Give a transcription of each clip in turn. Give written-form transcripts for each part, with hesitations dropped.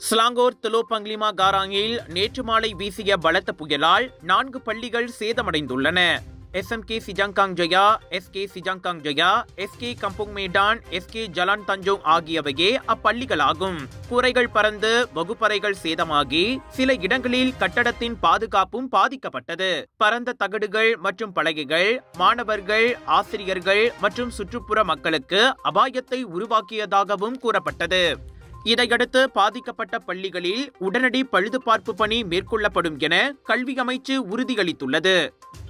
Selangor துலோபங்லிமா காராங்கில் நேற்று மாலை வீசிய பலத்த புயலால் 4 பள்ளிகள் சேதமடைந்துள்ளன. SMK சிஜாங்காங் ஜயா, SK சிஜாங்காங் ஜயா, SK கம்புங் மேடான், SK ஜலான் தஞ்சோங் ஆகியவையே அப்பள்ளிகளாகும். கூரைகள் பறந்து வகுப்பறைகள் சேதமாகி சில இடங்களில் கட்டடத்தின் பாதுகாப்பும் பாதிக்கப்பட்டது. பரந்த தகடுகள் மற்றும் பலகைகள் மாணவர்கள், ஆசிரியர்கள் மற்றும் சுற்றுப்புற மக்களுக்கு அபாயத்தை உருவாக்கியதாகவும் கூறப்பட்டது. இதையடுத்து பாதிக்கப்பட்ட பள்ளிகளில் உடனடி பழுதுபார்ப்பு பணி மேற்கொள்ளப்படும் என கல்வி அமைச்சு உறுதியளித்துள்ளது.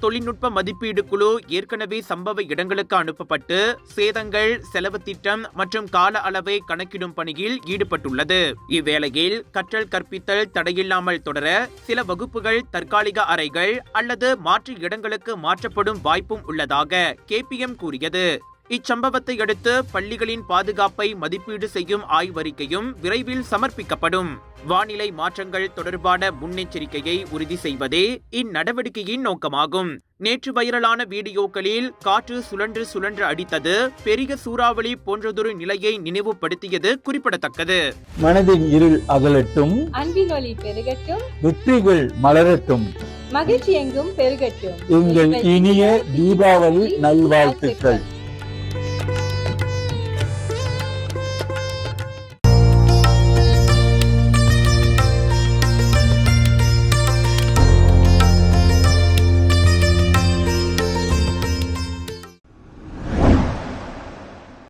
தொழில்நுட்ப மதிப்பீடு குழு ஏற்கனவே சம்பவ இடங்களுக்கு அனுப்பப்பட்டு சேதங்கள், செலவு திட்டம் மற்றும் கால அளவை கணக்கிடும் பணியில் ஈடுபட்டுள்ளது. இவ்வேளையில் கற்றல் கற்பித்தல் தடையில்லாமல் தொடர சில வகுப்புகள் தற்காலிக அறைகள் அல்லது மாற்று இடங்களுக்கு மாற்றப்படும் வாய்ப்பும் உள்ளதாக KPM கூறியது. இச்சம்பவத்தை அடுத்து பள்ளிகளின் பாதுகாப்பை மதிப்பீடு செய்யும் ஆய்வறிக்கையும் விரைவில் சமர்ப்பிக்கப்படும். வானிலை மாற்றங்கள் தொடர்பான முன்னெச்சரிக்கையை உறுதி செய்வதே இந்நடவடிக்கையின் நோக்கமாகும். நேற்று வைரலான வீடியோக்களில் காற்று சுழன்று சுழன்று அடித்தது பெரிய சூறாவளி போன்றதொரு நிலையை நினைவுபடுத்தியது குறிப்பிடத்தக்கது. மனதின் இருள் அகலட்டும், அன்பின் ஒளி பெருகட்டும், வெற்றிகள் மலரட்டும், மகிழ்ச்சி எங்கும் பெருகட்டும். எங்கள் இனிய தீபாவளி நல்வாழ்த்துக்கள்.